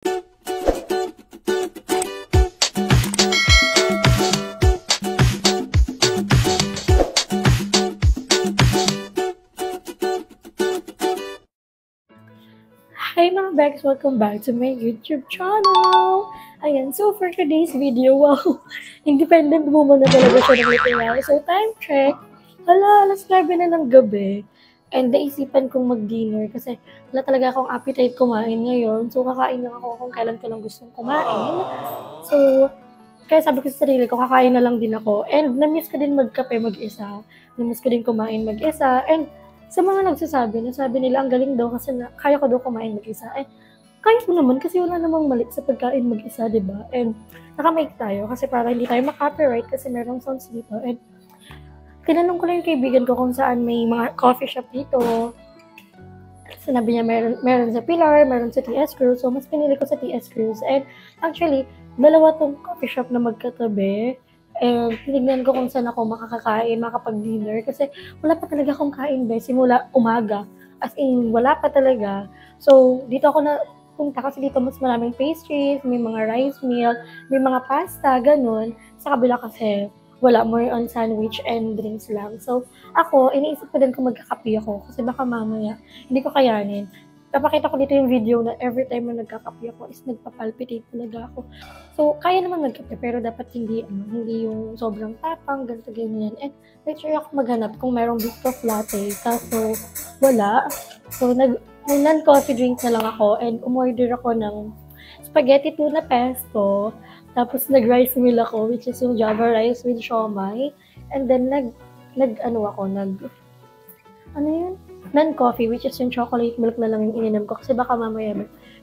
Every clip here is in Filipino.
Hi mga Bex! Welcome back to my YouTube channel! Ayan, so for today's video, wow, independent woman na talaga siya ng literal. So time check, alas 9 na ng gabi. And naisipan kong mag-dinner kasi wala talaga akong appetite kumain ngayon. So kakain lang ako kung kailan ko lang gustong kumain. So, kaya sabi ko sa sarili ko, kakain na lang din ako. And na-miss ko din magkape mag-isa. Na-miss ko din kumain mag-isa. And sa mga nasabi nila, ang galing daw kasi kaya ko daw kumain mag-isa. Eh, kaya ko naman kasi wala namang mali sa pagkain mag-isa, diba? And nakamake tayo kasi para hindi tayo ma-copyright kasi merong sounds dito. And tinanong ko lang yung kaibigan ko kung saan may mga coffee shop dito. Sinabi niya meron sa Pilar, meron sa TS Cruz. So, mas pinili ko sa TS Cruz. And actually, dalawa tong coffee shop na magkatabi. And tinignan ko kung saan ako makakakain, makapag-dinner. Kasi wala pa talaga akong kain, simula umaga. As in, wala pa talaga. So, dito ako na punta kasi dito mas maraming pastries, may mga rice meal, may mga pasta, ganun. Sa kabila kasi, wala, more on sandwich and drinks lang. So, ako, iniisip ko din kung magkakape ako kasi baka mamaya, hindi ko kayanin. Papakita ko dito yung video na every time na nagkakape ako is nagpapalpitate talaga ako. So, kaya naman magkape pero dapat hindi yung sobrang tapang, ganito, ganyan. And make sure ako maghanap kung merong biscuit latte. Kaso, wala. So, non-coffee drink na lang ako and umorder ako ng spaghetti tuna pesto. Tapos, nag-rice meal ako, which is yung Java rice with siomai. And then, non-coffee, which is yung chocolate milk na lang yung ininom ko kasi baka mamaya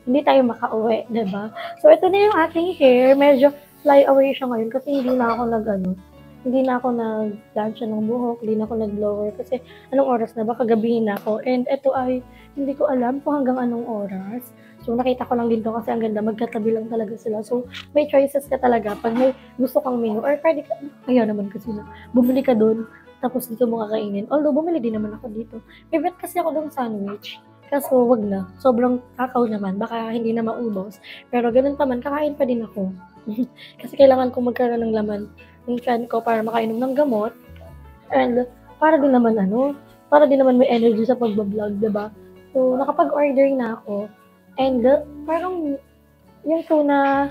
hindi tayo makauwi, diba? So, ito na yung aking hair. Medyo fly away siya ngayon kasi hindi na ako nag-lansya ng buhok, hindi na ako nag-blower kasi anong oras na ba? Kagabihin na ako. And ito ay, hindi ko alam kung hanggang anong oras. So, nakita ko lang din to kasi ang ganda, magkatabi lang talaga sila. So, may choices ka talaga pag may gusto kang menu or pwede ka, ayaw naman kasi na, bumili ka doon, tapos dito mo kakainin. Although, bumili din naman ako dito. May bet kasi ako ng sandwich. Kaso, wag na. Sobrang kakaw naman. Baka hindi na maubos. Pero ganun pa man, kakain pa din ako. Kasi kailangan kong magkaroon ng laman yung tiyan ko para makainom ng gamot. And, para din naman may energy sa pagbablog, diba? So, nakapag-order na ako. And, parang, yung tuna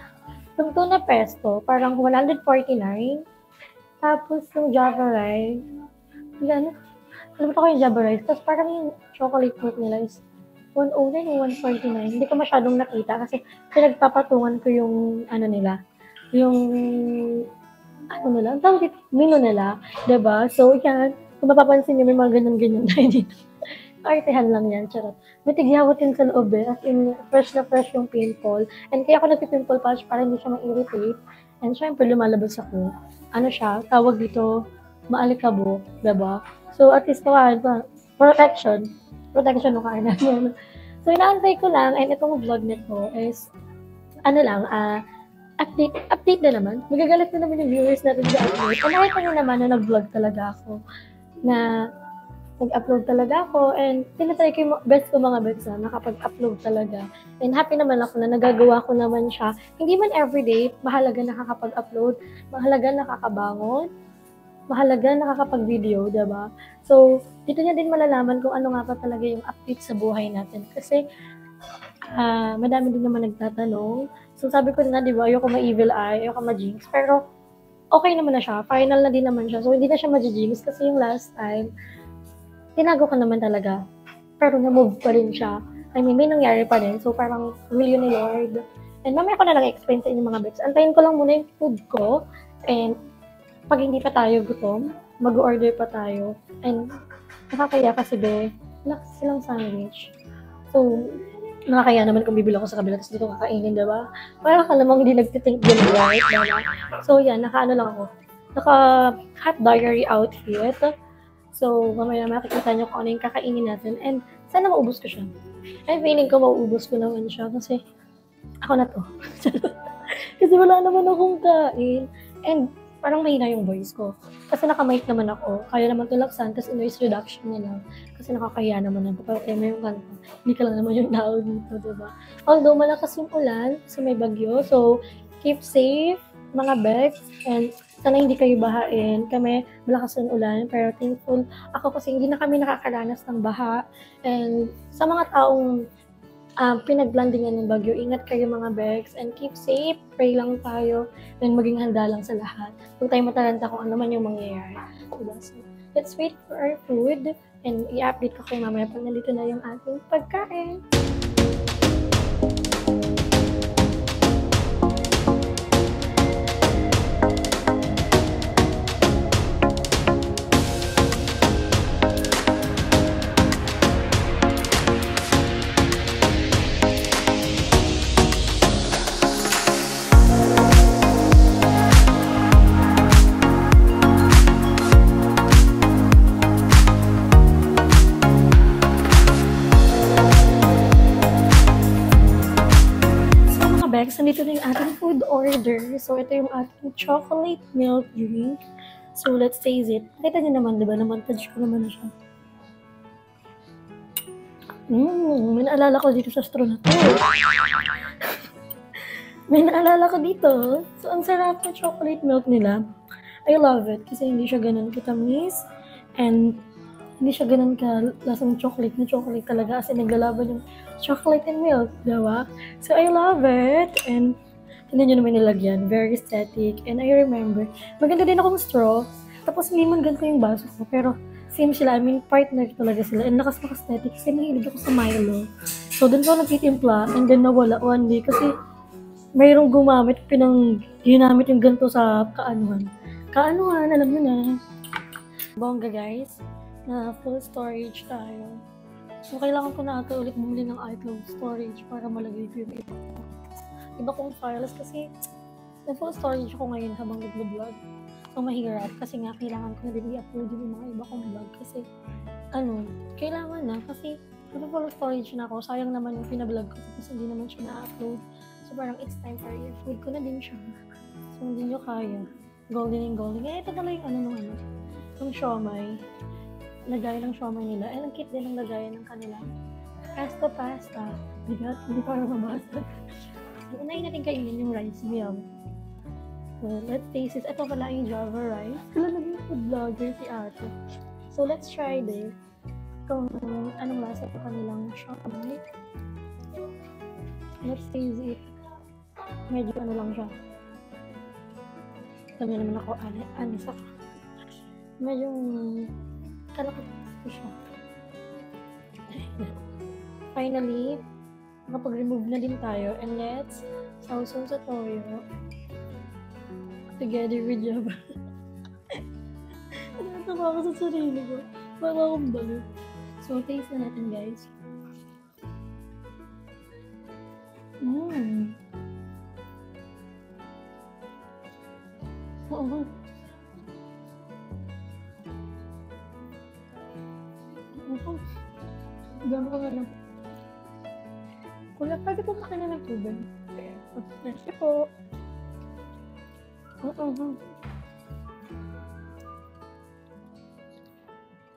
pesto, parang 149. Tapos, yung Java rice, yan, alam ko yung Java rice. Tapos, parang yung chocolate milk nila is 109 o 149. Hindi ko masyadong nakita kasi pinagpapatungan ko yung, menu nila. Diba? So, yan, kung mapapansin niyo, may mga ganyan-ganyan tayo dito. Artehan lang yan, charot. May tigyawatin sa loob as in, fresh na fresh yung pimple. And kaya ako nagpipimple patch para hindi siya ma-irritate. And syempre, lumalabas ako. Tawag dito, maalikabok, diba? So, at least protection ng kain namin. So, inaantay ko lang, and itong vlog nito is, update na naman. Magagalit na naman yung viewers natin sa update. And nakita nyo naman na nag-vlog talaga ako, na nag-upload talaga ako, and tinatry ko yung best ko mga bets na nakapag-upload talaga. And happy naman ako na nagagawa ko naman siya. Hindi man everyday, mahalaga nakakapag-upload, mahalaga nakakabangon, mahalaga nakakapag-video, diba? So, dito niya din malalaman kung ano nga pa talaga yung update sa buhay natin. Kasi, madami din naman nagtatanong. So, sabi ko na, diba, ayoko ma-evil eye, ayoko ma-jinx. Pero, okay naman na siya. Final na din naman siya. So, hindi na siya ma-jinx kasi yung last time, tinago ko naman talaga. Pero na-move pa rin siya. I mean, may nangyari pa rin. So, parang will yun ni Lord. And mamaya ko na lang explain sa inyo mga bets. Antayin ko lang muna yung food ko. And pag hindi pa tayo gutom, mag-order pa tayo. And nakakaya kasi wala kasi silang sandwich. So, nakakaya naman kung bibili ako sa kabila tapos dito kakainin, diba? Parang ka namang hindi nagtitink din, right? Diba? So, yan, naka-hot diary outfit. So, mamaya makikita nyo kung ano yung kakainin natin. And sana maubos ko siya. And feeling ko maubos ko naman siya kasi ako na to. Kasi wala naman akong kain. And parang mahina yung voice ko. Kasi naka-mic naman ako. Kaya naman tulaksan, tapos noise reduction na lang. Kasi nakakahiya naman ako. Pero kaya may yung kanta. Hindi ka lang naman yung tao dito, diba? Although malakas yung ulan, kasi may bagyo. So, keep safe, mga Bex. And sana hindi kayo bahain. Kami, malakas yung ulan. Pero thankful ako kasi hindi na kami nakakaranas ng baha. And sa mga taong pinaglandingan ng bagyo. Ingat kayo mga Bex and keep safe. Pray lang tayo and maging handa lang sa lahat. Huwag tayo matalanta kung ano man yung mangyayari. Diba? So, let's wait for our food and i-update ko kayo mamaya pag nandito na yung ating pagkain. Bex, nandito na yung ating food order. So, ito yung ating chocolate milk drink. So, let's taste it. Nakita niyo naman, diba? Namontage ko naman na siya. May naalala ko dito sa straw na to. May naalala ko dito. So, ang sarap ng chocolate milk nila. I love it kasi hindi siya ganun katamis. And hindi siya ganun ka lasang chocolate na chocolate talaga kasi naglalaban yung chocolate and milk, diba? So, I love it. And, tignan nyo naman nilagyan. Very aesthetic. And I remember, maganda din akong straw. Tapos, hindi man ganito yung baso ko. Pero, same sila. I mean, partner talaga sila. And aesthetic kasi nahilig ako sa Milo. So, dun ko nagtitimpla. And then, nawala one day. Kasi, mayroong gumamit, ginamit yung ganito sa kaanuhan. Kaanuhan, alam nyo na. Bongga, guys. Na full storage tayo. So, kailangan ko na ata ulit bumili ng iCloud storage para malagay ko yung iba kong files kasi na full storage ako ngayon habang nag-vlog. So, mahirap kasi nga kailangan ko na din i-upload yung mga iba kong vlog kasi kailangan na kasi full storage na ako. Sayang naman yung pinablog ko kasi hindi naman siya na-upload. So, parang it's time for i-upload ko na din siya. So, hindi nyo kaya. Golden and golden. Kaya ito pala yung yung siomay. Lagayan ng siomay nila. And ang cute din ang lagayan ng kanila. Pasta. Hindi para mabasa. Unahin natin kainin yung rice meal. So, let's taste this. Ito pala yung Java rice. Kala naging food vlogger si ate. So, let's try this. Kung anong lasa sa kanilang siomay. Let's taste it. Medyo lang siya. Sabi naman ako, anis ako. Medyo kalakot ko siya. Finally, nakapag-remove na din tayo. And let's sausaw sa toyo. Together with Java. Natawa ako sa sarili ko. Para akong balo. So, taste na natin, guys. Oo. Gano'n ka nga lang. Kuya, pwede po makina ng tubig. Merci po.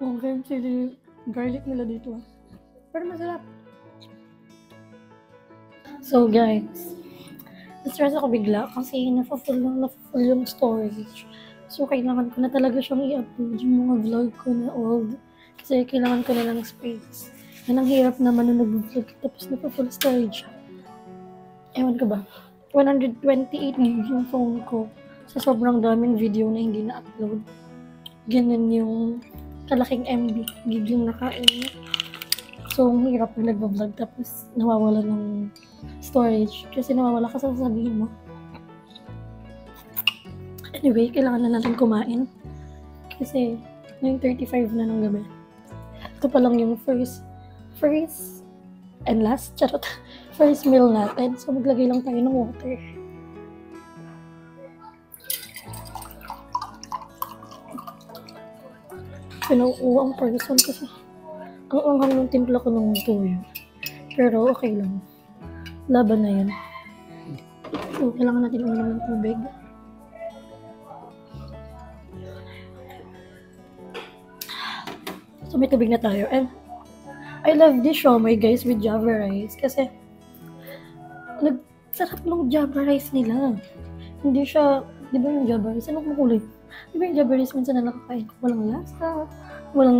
Okay, chili garlic nila dito. Pero masarap. So guys, na-stress ako bigla kasi na-full yung storage. So kailangan ko na talaga siyang i-upload yung mga vlog ko na old. Kasi kailangan ko na ng space. Yan ang hirap naman nung nag-vlog tapos na-full storage. Ewan ko ba? 128 gig yung phone ko. Sa sobrang daming video na hindi na-upload. Ganun yung kalaking MB gig yung nakain. So, ang hirap na nag-vlog tapos nawawala ng storage. Kasi nawawala ka sa sasabihin mo. Anyway, kailangan na natin kumain. Kasi, 9:35 na ng gabi. Ito pa lang yung first and last, charot, first meal natin. So, maglagay lang tayo ng water. Pinauuwa ang person kasi ang anghang ng timpla ko ng tuyo. Pero, okay lang. Laban na yan. So, kailangan natin uminom ng tubig. So, may tubig na tayo. And, I love this siomai, guys, with Java rice. Kasi, sarap ng Java rice nila. Hindi siya, di ba yung Java rice? Anong makulay? Di ba yung Java rice minsan na nakakain ko? Walang lasa, walang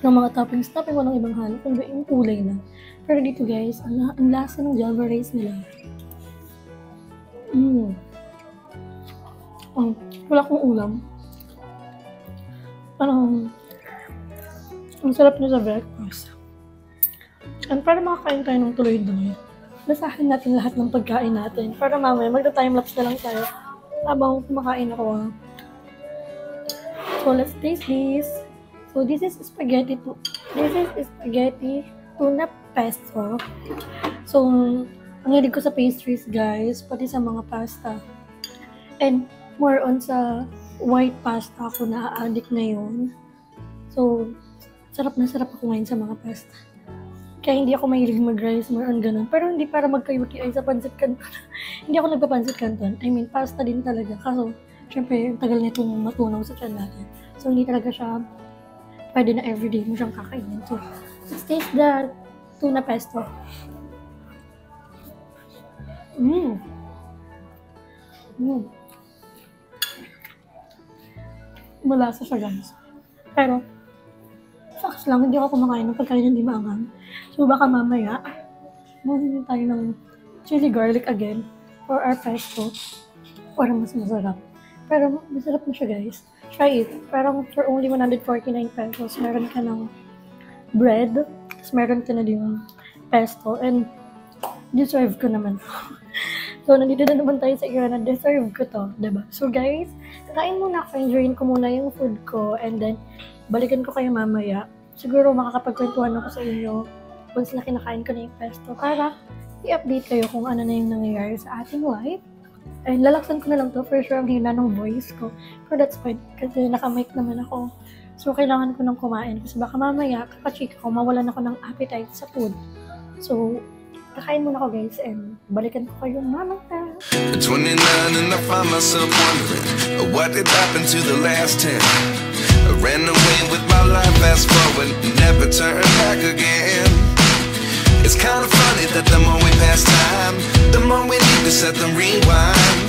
mga toppings, walang ibang halo. Kundi yung kulay lang. Pero dito, guys, ang lasa ng Java rice nila. Wala akong ulam. Ang sarap niya sa breakfast. And para makakain tayo ng tuloy-tuloy, basahin natin lahat ng pagkain natin. Para mamaya, magta-timelapse na lang tayo habang kumakain ako. So, let's taste this. So, this is spaghetti tuna pesto. So, ang hilig ko sa pastries, guys, pati sa mga pasta. And, more on sa white pasta ako na-addict ngayon. So, sarap na sarap ako ngayon sa mga pasta. Kaya hindi ako mahilig mag-rice, more on ganun. Pero hindi para magka-UTI sa pancit canton. Hindi ako nagpa-pancit canton. I mean, pasta din talaga. Kaso, syempre, ang tagal nitong matunaw sa tiyan natin. So, hindi talaga siya pwede na everyday mo siyang kakainin. So, let's taste the tuna pesto. Malasa siya, guys. Pero, facts lang, hindi ako kumakain ng pagkain hindi maanghang. So, baka mamaya, mahunin tayo ng chili garlic again for our pesto para mas masarap. Pero, masarap na siya, guys. Try it. Parang for only 149 pesos, meron ka ng bread, tapos meron ka na din pesto, and deserve ko naman. So, nandito na naman tayo sa era na deserve ko to, diba? So, guys, kakain muna ako, enjoyin ko muna yung food ko, and then, balikan ko kayo mamaya. Siguro makakapagkwentuhan ako sa inyo once na kinakain ko na yung pesto para i-update kayo kung ano na yung nangyayari sa ating life. And lalaksan ko na lang to, for sure ang hina ng voice ko. Pero that's fine, kasi naka-mic naman ako. So, kailangan ko nang kumain kasi baka mamaya, kakachika ko, mawalan ako ng appetite sa food. So, kakain muna ako, guys, and balikan ko kayo mamaya. 29 and I find myself wondering what did happen to the last 10. I ran away with my life, fast forward, never turn back again. It's kind of funny that the more we pass time, the more we need to set the rewind.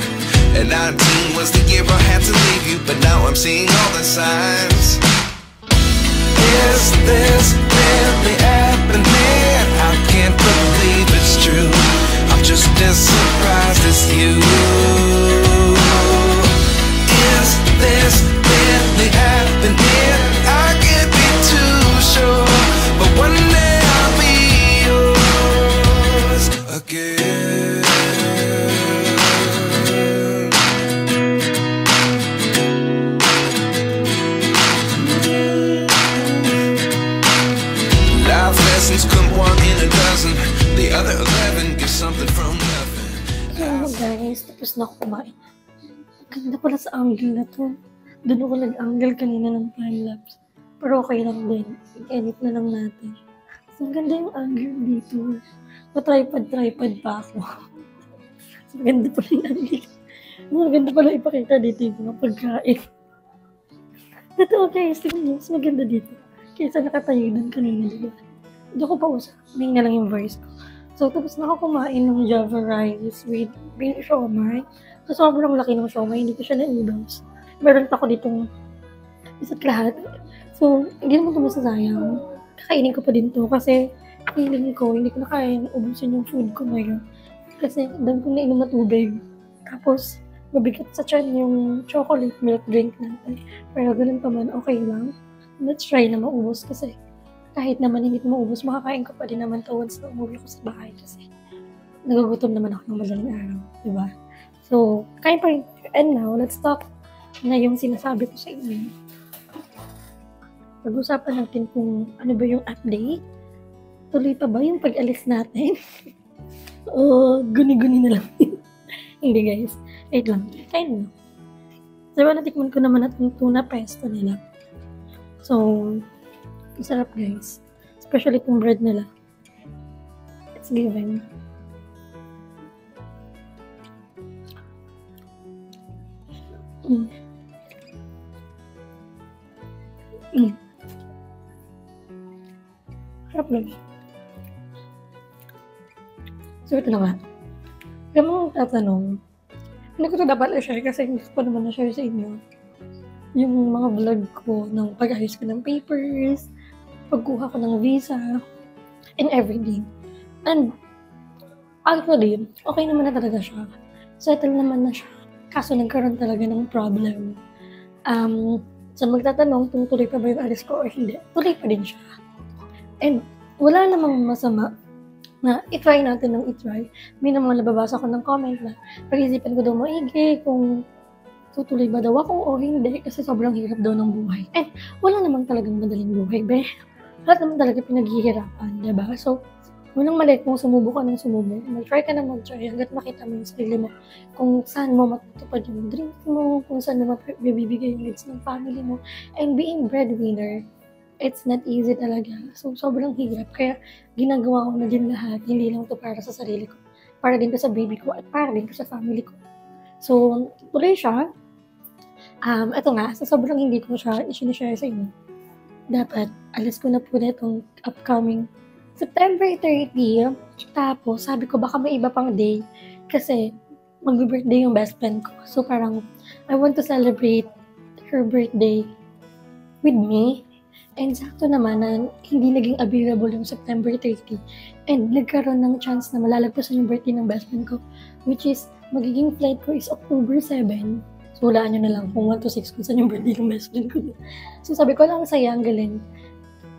And 19 was the year I had to leave you, but now I'm seeing all the signs. Is this really happening? I can't believe it's true. I'm just as surprised as you. Is this really happening? I can't be too sure, but one day I'll be yours again. Life lessons come one in a dozen. The other 11 get something from nothing. So, guys, tapos na ako kumain. Ganda pala sa angle na to. Doon ako nag-angle kanina ng time-lapse. Pero okay lang din. I-edit na lang natin. So, ang ganda yung angle dito. Pa-tripod pa ako. So, ganda pala yung angle. Ang ganda pala ipakita dito yung mga pagkain. Totoo, guys. Tingnan nyo. Mas maganda dito. Kaysa nakatayo doon kanina, diba? Hindi ko pa usap. May na lang yung voice ko. So, tapos na ako kumain ng Java rice with bean siomai. So, sobrang laki ng siomai. Hindi ko siya na-noodles. Meron pa ako ditong isa't lahat. So, hindi naman ito masasayang. Kakainin ko pa din to kasi feeling ko, hindi ko na kaya ubusin yung food ko ngayon. Kasi, dami ko nainom na tubig. Tapos, mabigat sa tiyan yung chocolate milk drink natin. Pero ganun pa man, okay lang. Let's try na maubos kasi kahit naman hindi ko maubos, makakain ko pa din naman to once na umuwi ko sa bahay kasi nagugutom naman ako ng madaling araw, diba? So, kain pa rin. And now, let's talk na yung sinasabi ko sa inyo. Pag-usapan natin kung ano ba yung update. Tuloy pa ba yung pag-alis natin? O guni-guni na lang. Hindi, guys. Wait lang. Kain na. Diba, natikman ko naman at yung tuna pesto nila. So, masarap, guys. Especially itong bread nila. It's given. guys. So, ito na nga. Kaya mga tatanong, hindi ko ito dapat i-share kasi hindi ko pa naman na-share sa inyo. Yung mga vlog ko ng pag-ayos ko ng papers, pagkuha ko ng visa, and everything. And, actually, okay naman na talaga siya. Settle naman na siya. Kaso nagkaroon talaga ng problem. Sa magtatanong kung tuloy pa ba yung alis ko o hindi, tuloy pa din siya. And, wala namang masama na i-try natin ng i-try. May naman nababasa ko ng comment na pag-isipan ko daw maigi kung tutuloy ba daw ako o hindi kasi sobrang hirap daw ng buhay. And wala namang talagang madaling buhay, be. Lahat naman talaga pinaghihirapan, diba? So, unang mali kung sumubo ka ng sumubo, mag-try ka na mag-try hanggat makita mo yung sarili mo kung saan mo matutupad yung dreams mo, kung saan mo mabibigay yung needs ng family mo. And being breadwinner, it's not easy talaga. So, sobrang hirap. Kaya, ginagawa ko na din lahat. Hindi lang to para sa sarili ko. Para din to sa baby ko at para din to sa family ko. So, tuloy siya. Ito nga, sa sobrang hindi ko siya i-share sa inyo. Dapat, alis ko na po na itong upcoming September 30. Tapos, sabi ko, baka may iba pang day. Kasi, mag-birthday yung best friend ko. So, parang, I want to celebrate her birthday with me. And sakto naman na hindi naging available yung September 30. And nagkaroon ng chance na malalagpasan yung birthday ng best friend ko. Which is, magiging flight ko is October 7. So, hulaan nyo na lang kung 1 to 6 kung saan yung birthday ng best friend ko. So, sabi ko lang saya, ang galing.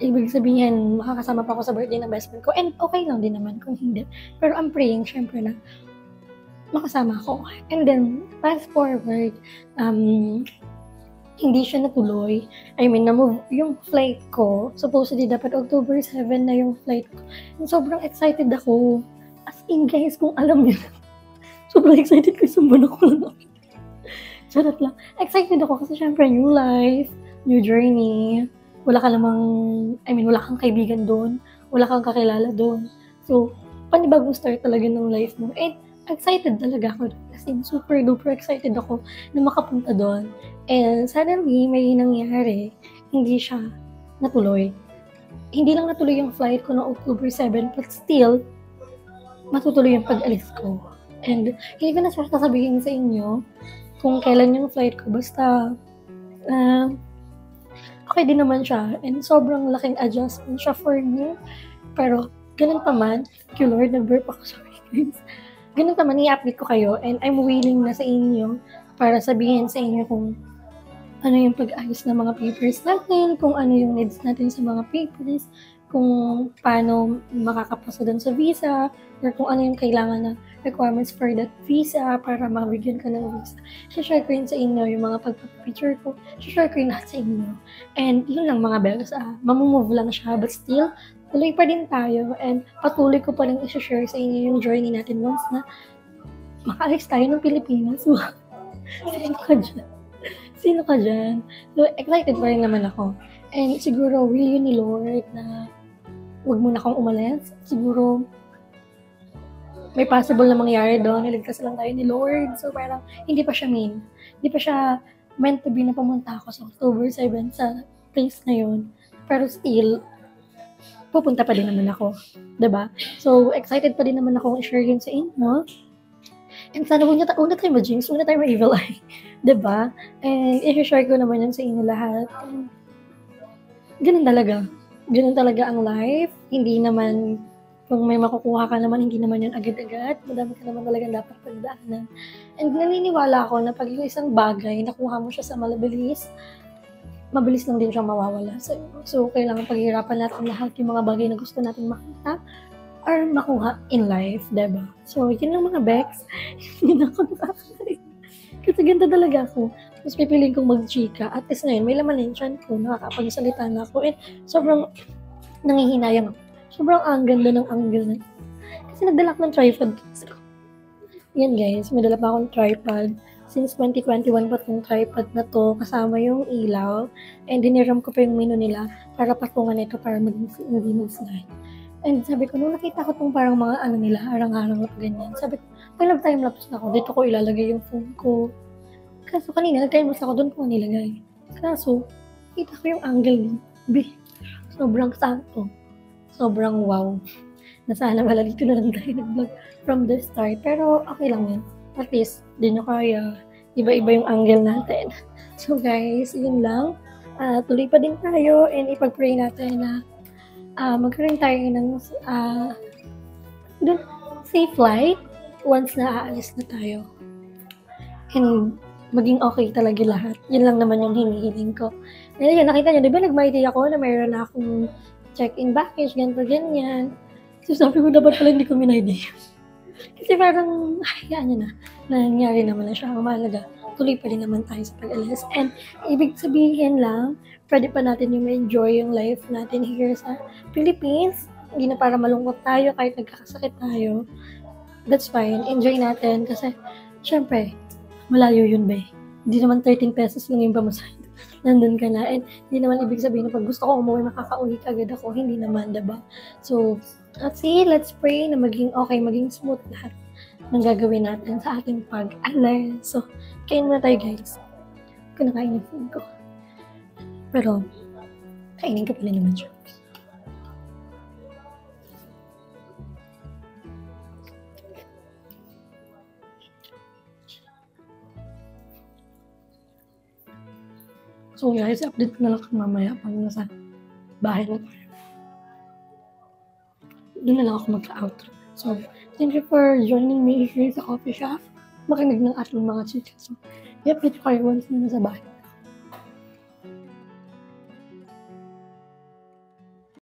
Ibig sabihin, makakasama pa ako sa birthday ng best friend ko. And okay lang din naman kung hindi. Pero I'm praying, syempre na makasama ako. And then, fast forward, hindi siya natuloy. I mean, na-move yung flight ko. Supposedly, dapat October 7 na yung flight ko. And sobrang excited ako. As in, guys, kung alam niyo, sobrang excited ko sa buwan ako lang. Charot lang. Excited ako kasi syempre, new life, new journey. Wala kang kaibigan doon. Wala kang kakilala doon. So, panibagong start talaga ng life mo. And, excited talaga ako. As in, super duper excited ako na makapunta doon. And suddenly, may nangyari. Hindi siya natuloy. Hindi lang natuloy yung flight ko noong October 7, but still, matutuloy yung pag-alis ko. And hindi ko na siya sasabihin sa inyo kung kailan yung flight ko. Basta, okay din naman siya. And sobrang laking adjustment siya for me. Pero, ganun pa man, thank you Lord, nag-burp ako. Sorry guys. Ganun pa man, i-update ko kayo. And I'm willing na sa inyo para sabihin sa inyo kung ano yung pag-ayos ng mga papers natin, kung ano yung needs natin sa mga papers, kung paano makakapasa doon sa visa, or kung ano yung kailangan na requirements for that visa para mabigyan ka ng visa. Share ko yun sa inyo, yung mga pagpapicture ko, share ko yun lahat sa inyo. And yun lang mga bells, mamumove lang siya, but still, tuloy pa din tayo, and patuloy ko pa rin i-share sa inyo yung journey natin once na makaalis tayo ng Pilipinas. Sino ka dyan? So, excited pa rin naman ako. And siguro, will yun ni Lord na huwag muna akong umalis. Siguro, may possible na mangyari doon. Niligtas lang tayo ni Lord. So, parang, hindi pa siya Hindi pa siya meant to be na pumunta ako sa October 7 sa place na yun. Pero still, pupunta pa din naman ako. Diba? So, excited pa din naman ako i-share yun sa inyo. And sana una tayo ma-jinx, una tayo ma-evil eye. Diba? And i-share ko naman yun sa inyo lahat. And, ganun talaga. Ganun talaga ang life. Hindi naman, kung may makukuha ka naman, hindi naman yun agad-agad. Madami ka naman talagang dapat pagdaanan. And naniniwala ako na pag yung isang bagay, nakuha mo siya sa mabilis lang din siyang mawawala sa'yo. So, kailangan paghihirapan natin lahat yung mga bagay na gusto natin makita or makuha in life, diba? So, yun lang mga Bex. Hindi na ako nakakalit. Kasi ganda talaga ako. Mas pipiliin kong mag-chika. At least na yun, may laman yung chan ko. Nakakapagsalita na ako. And sobrang nangihinayang ako. Sobrang ang ganda ng angle na. Kasi nagdala ko ng tripod. Yan guys, may dala pa akong tripod. Since 2021 pa itong tripod na to, kasama yung ilaw. And diniram ko pa yung menu nila para patungan ito para maging slide. And sabi ko, nung nakita ko itong parang mga ano nila, harang-harang na ganyan, sabi ko, pag nag-timelapse na ako, dito ko ilalagay yung phone ko. Kaso kanina, nag-timelapse ako, doon ko nilagay. Kaso, kita ko yung angle niya. Sobrang sakto. sobrang wow. Na sana wala dito na lang tayo nag-vlog from the start. Pero okay lang yan. At least, di nyo kaya iba-iba yung angle natin. So guys, yun lang. Tuloy pa din tayo and ipag-pray natin na magkaroon tayo ng safe flight once na aalis na tayo. And maging okay talaga lahat. Yun lang naman yung hinihiling ko. And yun, nakita nyo, di ba nag-my-day ako na mayroon na akong check-in package, ganito, ganyan. So sabi ko, dapat pala hindi ko minay-day. Kasi parang, hayaan nyo na. Nangyari naman na siya. Ang mahalaga, tuloy pa rin naman tayo sa pag-alis. And ibig sabihin lang, pwede pa natin yung ma-enjoy yung life natin here sa Philippines. Hindi na para malungkot tayo kahit nagkakasakit tayo. That's fine. Enjoy natin kasi, syempre, malayo yun ba eh. Hindi naman 13 pesos lang yung pamasahe. Nandun ka na. And hindi naman ibig sabihin na pag gusto ko umuwi, makakauwi kagad ako. Hindi naman, diba? So, let's pray na maging okay, maging smooth lahat ng gagawin natin sa ating pag-alis. So, kain muna tayo guys. Kung nakain yung food ko. Pero, kainin ko pala naman siya. So guys, update na lang mamaya pag nasa bahay na tayo. Doon na lang ako magka-outro. So, thank you for joining me here sa coffee shop. Makinig ng ating mga chika. So, i-update ko kayo once na nasa bahay.